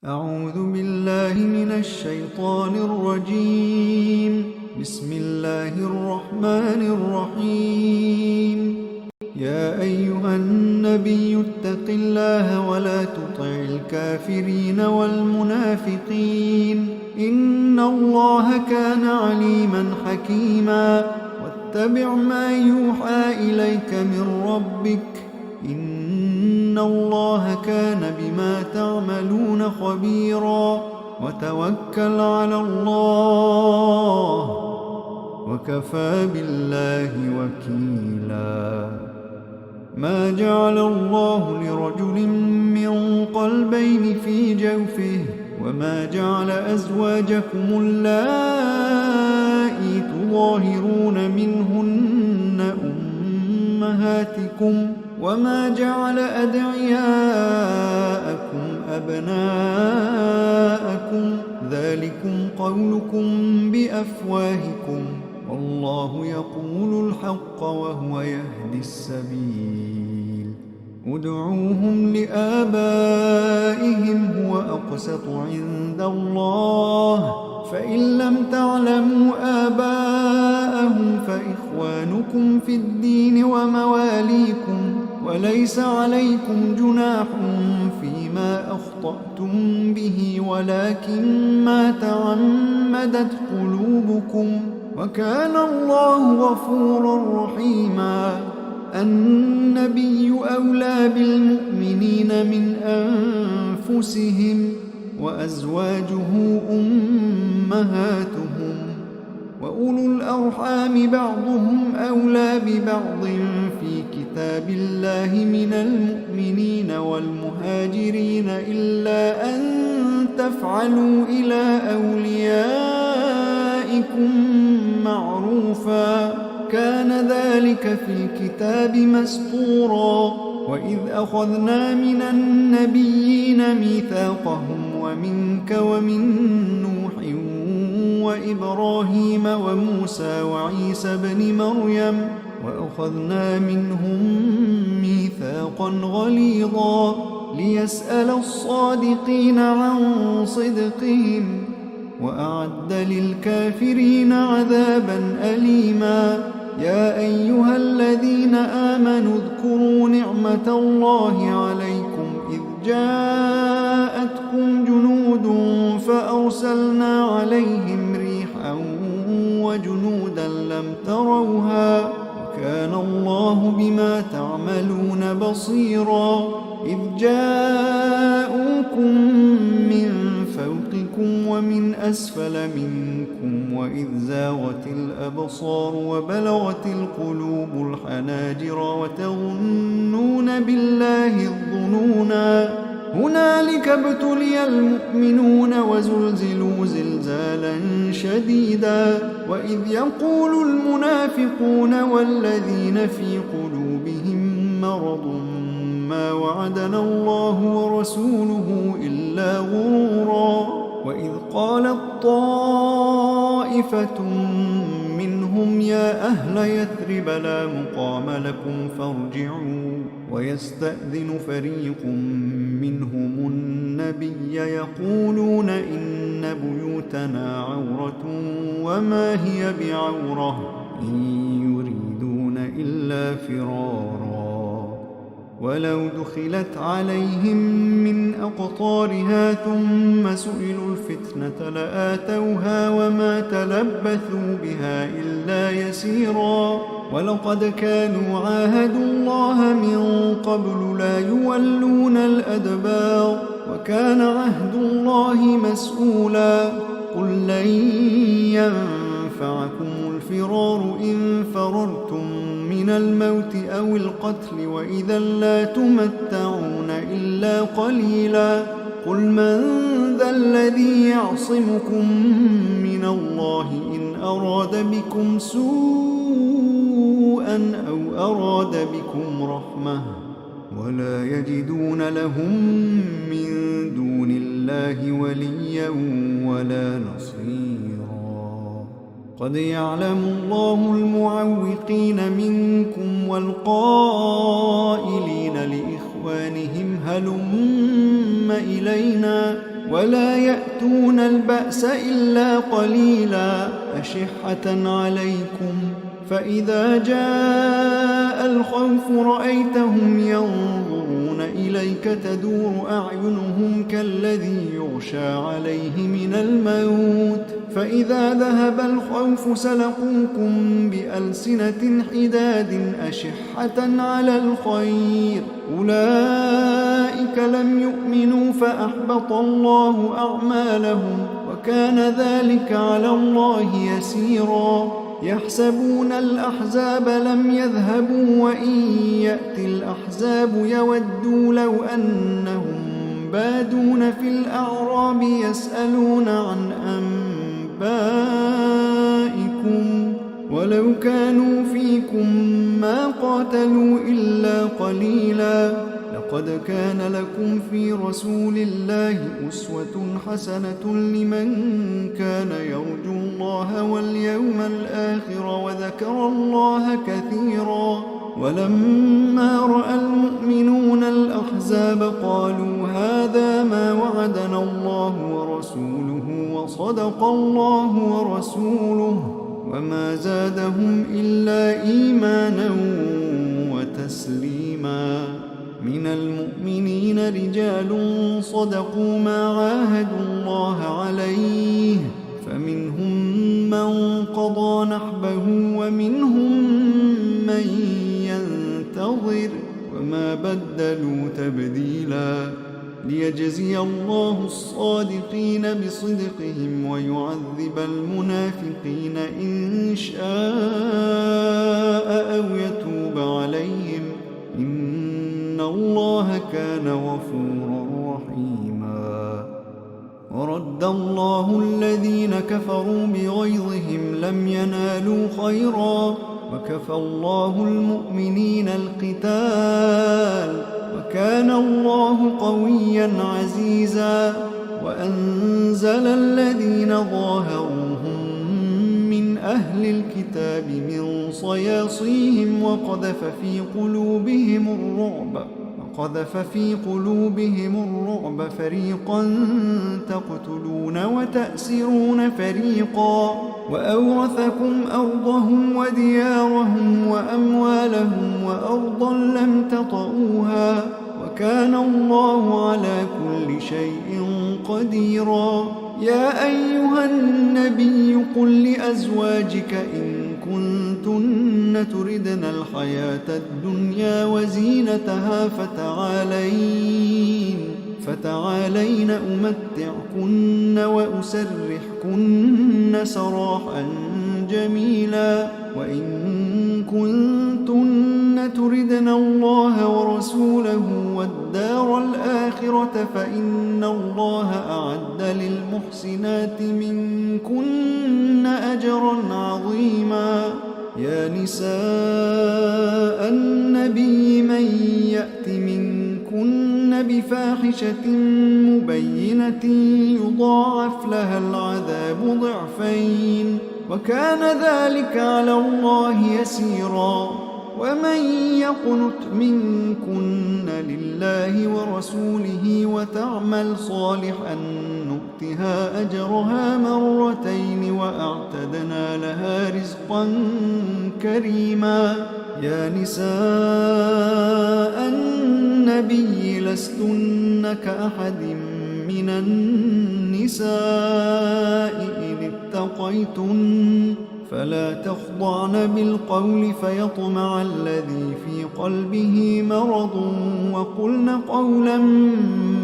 أعوذ بالله من الشيطان الرجيم. بسم الله الرحمن الرحيم. يا أيها النبي اتق الله ولا تطع الكافرين والمنافقين، إن الله كان عليما حكيما. واتبع ما يوحى إليك من ربك، إن الله كان بما تعملون خبيرا. وتوكل على الله، وكفى بالله وكيلا. ما جعل الله لرجل من قلبين في جوفه، وما جعل أزواجكم اللائي تظاهرون منهن أمهاتكم، وما جعل أدعياءكم أبناءكم، ذلكم قولكم بأفواهكم، والله يقول الحق وهو يهدي السبيل. ادعوهم لآبائهم هو أقسط عند الله، فإن لم تعلموا آباءهم فإخوانكم في الدين ومواليكم، وليس عليكم جناح فيما أخطأتم به، ولكن ما تعمدت قلوبكم، وكان الله غفورا رحيما. النبي أولى بالمؤمنين من أنفسهم، وأزواجه أمهاتهم، وأولو الأرحام بعضهم أولى ببعض في كتاب الله من المؤمنين والمهاجرين، إلا أن تفعلوا إلى أوليائكم معروفا، كان ذلك في الكتاب مسطورا. وإذ أخذنا من النبيين ميثاقهم ومنك ومن نوح وإبراهيم وموسى وعيسى بن مريم، وأخذنا منهم ميثاقا غليظا، ليسأل الصادقين عن صدقهم، وأعد للكافرين عذابا أليما. يا أيها الذين آمنوا اذكروا نعمة الله عليكم إذ جاءتكم جنود فأرسلنا عليهم ريحا وجنودا لم تروها، وكان الله بما تعملون بصيرا. إذ جاءوكم من فوقكم ومن أسفل منكم، وإذ زاغت الأبصار وبلغت القلوب الحناجر وتظنون بالله الظنونا. هنالك ابتلي المؤمنون وزلزلوا زلزالا شديدا. وإذ يقول المنافقون والذين في قلوبهم مرض ما وعدنا الله ورسوله إلا غرورا. وإذ قالت طائفة منهم يا أهل يثرب لا مقام لكم فارجعوا، ويستأذن فريق منهم النبي يقولون إن بيوتنا عورة وما هي بعورة إن يريدون إلا فرارا. ولو دخلت عليهم من أقطارها ثم سئلوا الفتنة لآتوها وما تلبثوا بها إلا يسيرا. ولقد كانوا عاهدوا الله من قبل لا يولون الأدبار، وكان عهد الله مسؤولا. قل لن ينفعكم الفرار إن فررتم من الموت أو القتل، وإذا لا تمتعون إلا قليلا. قل من ذا الذي يعصمكم من الله إن أراد بكم سوءا أو أراد بكم رحمة، ولا يجدون لهم من دون الله وليا ولا نصيرا. قد يعلم الله المعوقين منكم والقائلين لإخوانهم هلم إلينا ولا يأتون البأس إلا قليلا أشحة عليكم فإذا جاء الخوف رأيتهم ينظرون إليك تدور أعينهم كالذي يغشى عليه من الموت فإذا ذهب الخوف سلقوكم بألسنة حداد أشحة على الخير أولئك لم يؤمنوا فأحبط الله أعمالهم وكان ذلك على الله يسيرا يحسبون الأحزاب لم يذهبوا وإن يأتي الأحزاب يودوا لو أنهم بادون في الأعراب يسألون عن أنبائكم ولو كانوا فيكم ما قاتلوا إلا قليلا لقد كان لكم في رسول الله أسوة حسنة لمن كان يرجو الله واليوم الآخر وذكر الله كثيرا ولما رأى المؤمنون الأحزاب قالوا هذا ما وعدنا الله ورسوله وصدق الله ورسوله وما زادهم إلا إيمانا وتسليما من المؤمنين رجال صدقوا ما عاهدوا الله عليه فمنهم من قضى نحبه ومنهم من ينتظر وما بدلوا تبديلا ليجزي الله الصادقين بصدقهم ويعذب المنافقين إن شاء أو يتوب عليهم إن الله كان غفورا رحيما ورد الله الذين كفروا بغيظهم لم ينالوا خيرا وكفى الله المؤمنين القتال وكان الله قويا عزيزا وأنزل الذين ظاهروهم من أهل الكتاب من صياصيهم وقذف في قلوبهم الرعب فريقا تقتلون وتأسرون فريقا وأورثكم أرضهم وديارهم وأموالهم وأرضا لم تطئوها وكان الله على كل شيء قديرا يا أيها النبي قل لأزواجك إن كنتن تردن الحياة الدنيا وزينتها فتعالين أمتعكن وأسرحكن سراحا جميلا وإن كنتن تردن الله ورسوله والدار الآخرة فإن الله أعد للمحسنات منكن أجرا عظيما يا نساء النبي من يأت منكن بفاحشة مبينة يضاعف لها العذاب ضعفين وكان ذلك على الله يسيرا ومن يقنت منكن لله ورسوله وتعمل صالحا نؤتها أجرها مرتين وأعتدنا لها رزقا كريما يا نساء النبي لستن كأحد من النساء إن اتقيتن فلا تخضعن بالقول فيطمع الذي في قلبه مرض وقلن قولا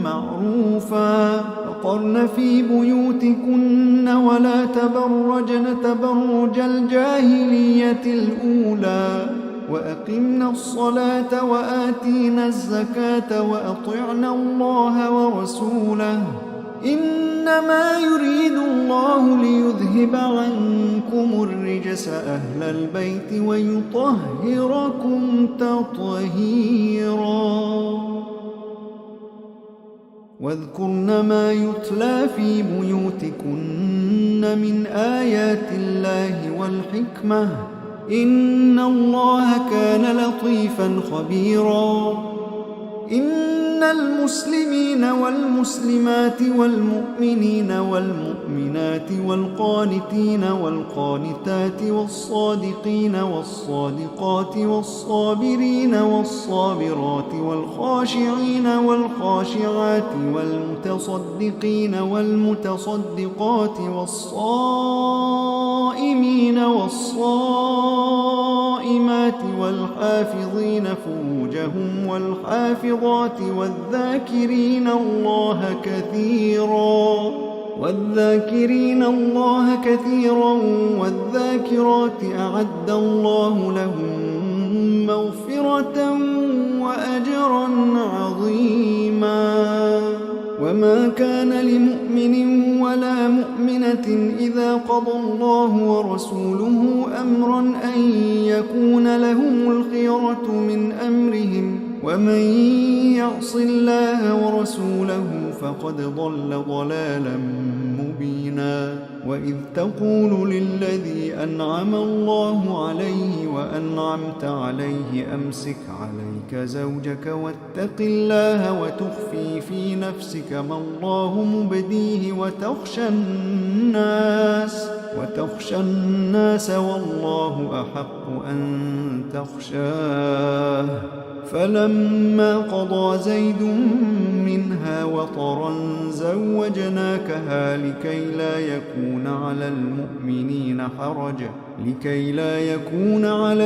معروفا وقرن في بيوتكن ولا تبرجن تبرج الجاهلية الأولى وأقمنا الصلاة وآتينا الزكاة وأطعنا الله ورسوله إنما يريد الله ليذهب عنكم الرجس أهل البيت ويطهركم تطهيرا واذكرن ما يتلى في بيوتكن من آيات الله والحكمة إن الله كان لطيفا خبيرا المسلمين والمسلمات والمؤمنين والمؤمنات والقانتين والقانتات والصادقين والصادقات والصابرين والصابرات والخاشعين والخاشعات والمتصدقين والمتصدقات والصائمين والصائمات والحافظين فروجهم والحافظات والذاكرين الله كثيرا والذاكرات أعد الله لهم مغفرة وأجرا عظيما. وما كان لمؤمن ولا مؤمنة إذا قضى الله ورسوله أمرا أن يكون لهم الخيرة من أمرهم، ومن يعص الله ورسوله فقد ضل ضلالا مبينا. وإذ تقول للذي أنعم الله عليه وأنعمت عليه أمسك عليك زوجك واتق الله وتخفي في نفسك ما الله مبديه وتخشى الناس والله أحق أن تخشاه. فلما قضى زيد منها وطرا زوجناكها لكي لا يكون على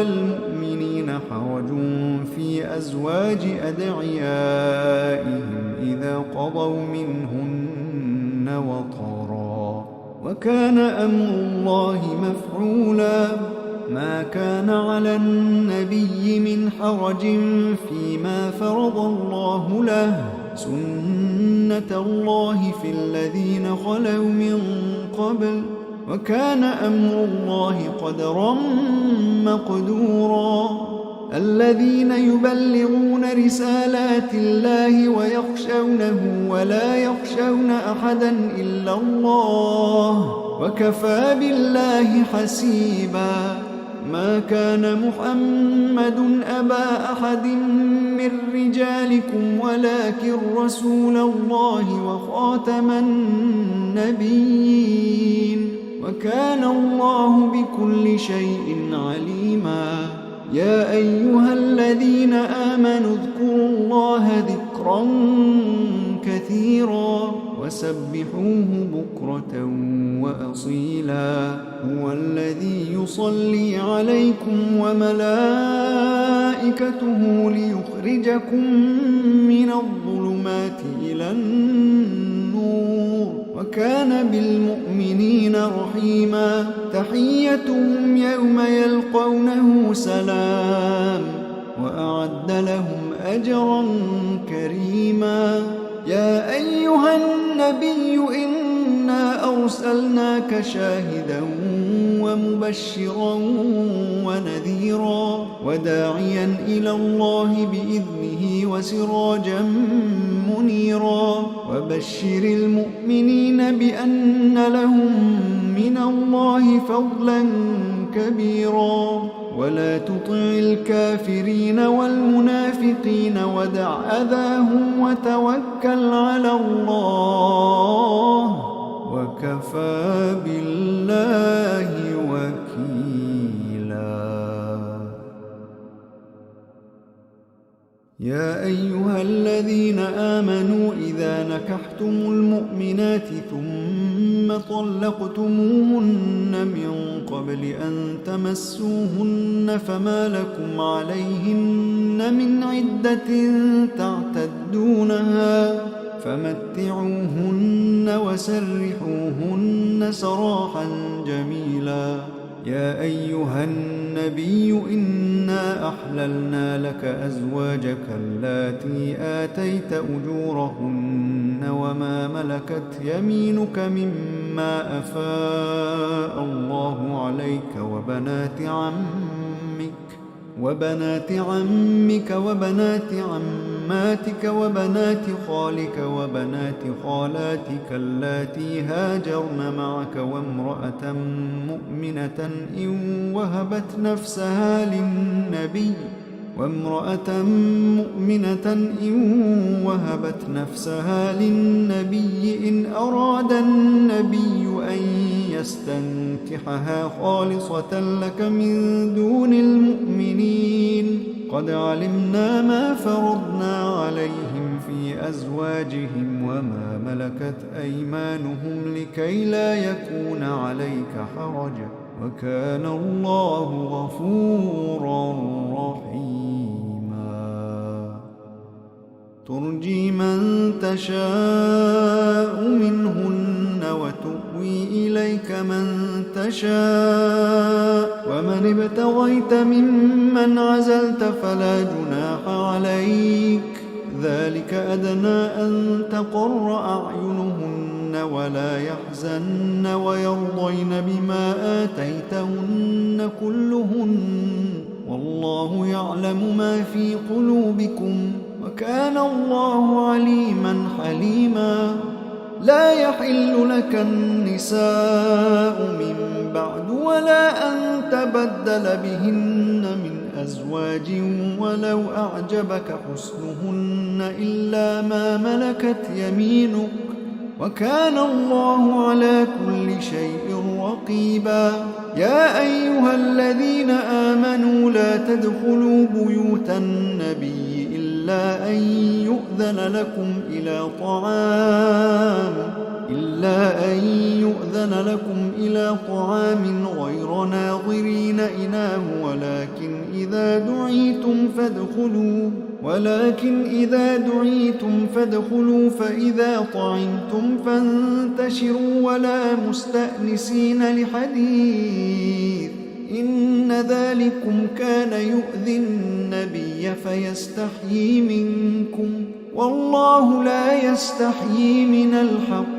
المؤمنين حرج في أزواج أدعيائهم إذا قضوا منهن وطرا، وكان أمر الله مفعولا. ما كان على النبي من حرج فيما فرض الله له، سنة الله في الذين خلوا من قبل، وكان أمر الله قدرا مقدورا. الذين يبلغون رسالات الله ويخشونه ولا يخشون أحدا إلا الله، وكفى بالله حسيبا. ما كان محمد أبا أحد من رجالكم ولكن رسول الله وخاتم النبيين، وكان الله بكل شيء عليما. يا أيها الذين آمنوا اذكروا الله ذكرا كثيرا وسبحوه بكرة وأصيلا. هو الذي يصلي عليكم وملائكته ليخرجكم من الظلمات إلى النور، وكان بالمؤمنين رحيما. تحيتهم يوم يلقونه سلام، وأعد لهم أجرا كريما. يا أيها النبي إنا أرسلناك شاهدا ومبشرا ونذيرا وداعيا إلى الله بإذنه وسراجا منيرا. وبشر المؤمنين بأن لهم من الله فضلا كبيرا. ولا تطع الكافرين والمنافقين ودع أذاهم وتوكل على الله، وكفى بالله وكيلا. يا أيها الذين آمنوا إذا نكحتم المؤمنات ثم طلقتموهن من قبل أن تمسوهن فما لكم عليهن من عدة تعتدونها، فمتعوهن وسرحوهن سراحا جميلا. يا أيها النبي إنا أحللنا لك أزواجك اللاتي آتيت أجورهن وما ملكت يمينك مما أفاء الله عليك وبنات عمك وبنات عماتك وبنات خالك وبنات خالاتك اللاتي هاجرن معك وامرأة مؤمنة إن وهبت نفسها للنبي وامرأة مؤمنة إن وهبت نفسها للنبي إن أراد النبي أن يستنكحها خالصة لك من دون المؤمنين قد علمنا ما فرضنا عليهم في أزواجهم وما ملكت أيمانهم لكي لا يكون عليك حرج وكان الله غفورا رحيما ترجي من تشاء منهن وتؤوي إليك من تشاء ومن ابتغيت ممن عزلت فلا جناح عليك ذلك أدنى أن تقر أعينهن ولا يحزن ويرضين بما آتيتهن كلهن والله يعلم ما في قلوبكم وكان الله عليما حليما لا يحل لك النساء من بعد ولا أن تبدل بهن من أزواج ولو أعجبك حسنهن إلا ما ملكت يمينك وكان الله على كل شيء رقيبا يا أيها الذين آمنوا لا تدخلوا بيوت النبي إلا أن يؤذن إلى طعام غير ناظرين إناه ولكن إذا دعيتم فادخلوا فإذا طعمتم فانتشروا ولا مستأنسين لحديث إن ذلكم كان يؤذي النبي فيستحيي منكم والله لا يستحيي من الحق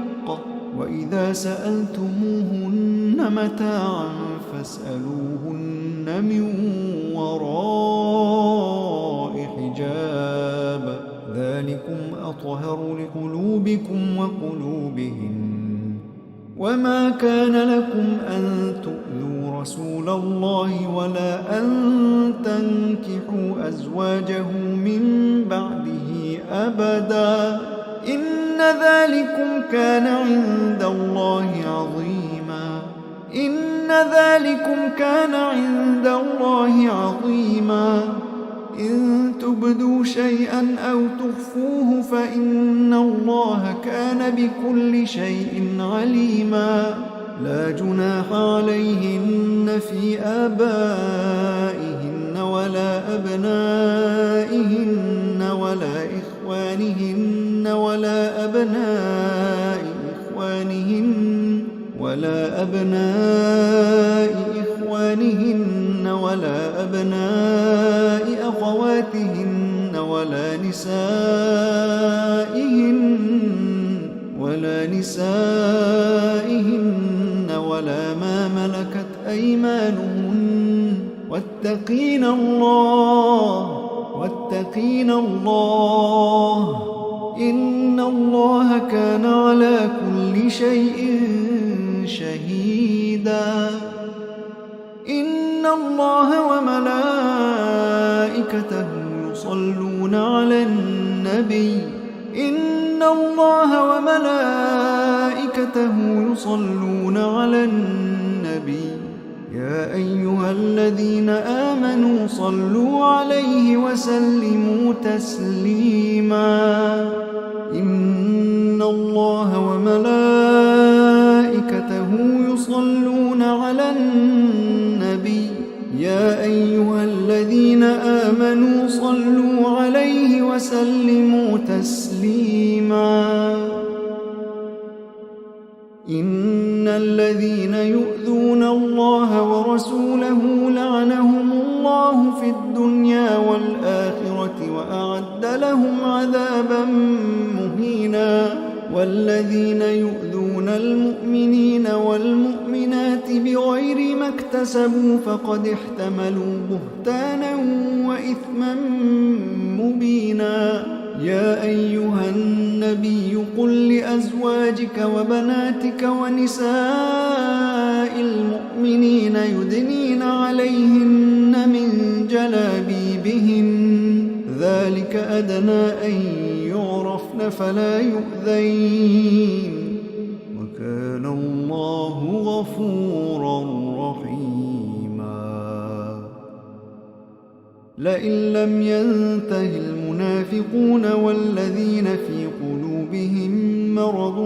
وإذا سألتموهن متاعا فاسألوهن من وراء حجاب ذلكم أطهر لقلوبكم وقلوبهن وما كان لكم أن تؤذوا رسول الله ولا أن تنكحوا أزواجه من بعده أبدا إن ذلكم كان عند الله عظيما إن تبدوا شيئا أو تخفوه فإن الله كان بكل شيء عليما لا جناح عليهن في آبائهن ولا أبنائهن ولا إخوانهن ولا أبناء إخوانهن ولا أبناء أخواتهن ولا نسائهن ولا ما ملكت أيمانهن واتقين الله إن الله كان على كل شيء شهيدا إن الله وملائكته يصلون على النبي يا أيها الذين آمنوا صلوا عليه وسلموا تسليما إن الله وملائكته يصلون على النبي يا أيها الذين آمنوا صلوا عليه وسلموا تسليما إن الذين يؤذون الله ورسوله لعنهم الله في الدنيا والآخرة وأعد لهم عذابا مهينا والذين يؤذون المؤمنين والمؤمنات بغير ما اكتسبوا فقد احتملوا بهتانا وإثما مبينا يا أيها النبي قل لأزواجك وبناتك ونساء المؤمنين يدنين عليهن من جلابيبهن ذلك أدنى أن يعرفن فلا يؤذين وكان الله غفورا رحيما. لئن لم ينته المنافقون والذين في قلوبهم مرض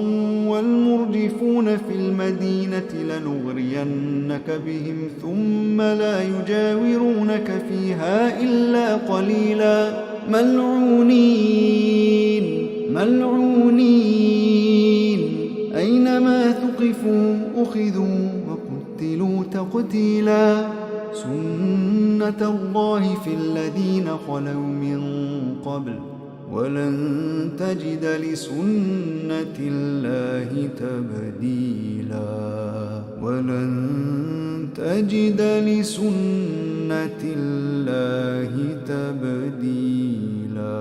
والمرجفون في المدينة لنغرينك بهم ثم لا يجاورونك فيها إلا قليلا ملعونين أينما ثقفوا أخذوا وقتلوا تقتيلا سنة الله في الذين خلوا من قبل ولن تجد لسنة الله تبديلا.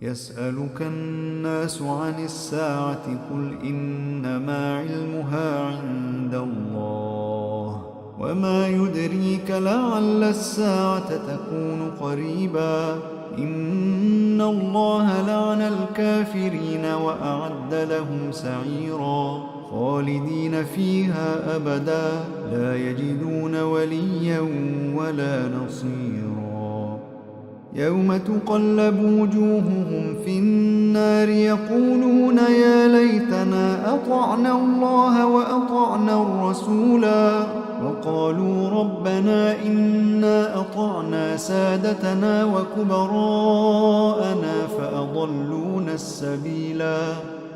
يسألك الناس عن الساعة قل إنما علمها عند الله وما يدريك لعل الساعة تكون قريبا. إن الله لعن الكافرين وأعد لهم سعيرا خالدين فيها أبدا لا يجدون وليا ولا نصيرا. يوم تقلب وجوههم في النار يقولون يا ليتنا أطعنا الله وأطعنا الرسولا وقالوا ربنا إنا أطعنا سادتنا وكبراءنا فأضلونا السبيلا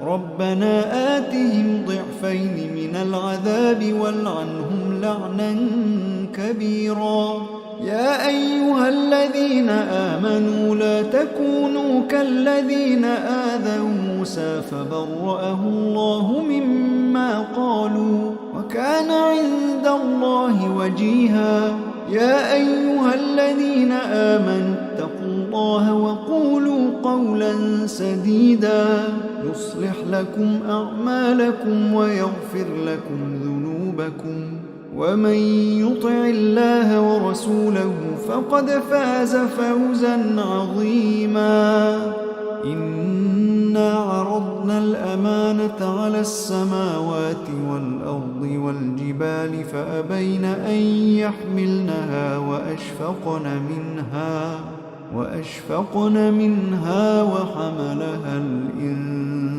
ربنا آتهم ضعفين من العذاب والعنهم لعنا كبيرا. يا أيها الذين آمنوا لا تكونوا كالذين آذوا موسى فبرأه الله مما قالوا وكان عند الله وجيها. يا أيها الذين آمنوا اتقوا الله وقولوا قولا سديدا يصلح لكم أعمالكم ويغفر لكم ذنوبكم ومن يطع الله ورسوله فقد فاز فوزا عظيما. إنا عرضنا الأمانة على السماوات والأرض والجبال فأبين أن يحملنها وأشفقن منها وحملها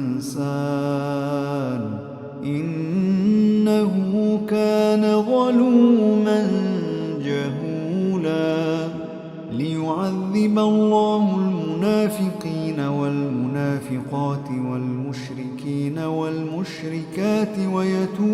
الإنسان إنه كان ظلوما جهولا. ليعذب الله المنافقين والمنافقات والمشركين والمشركات ويتوب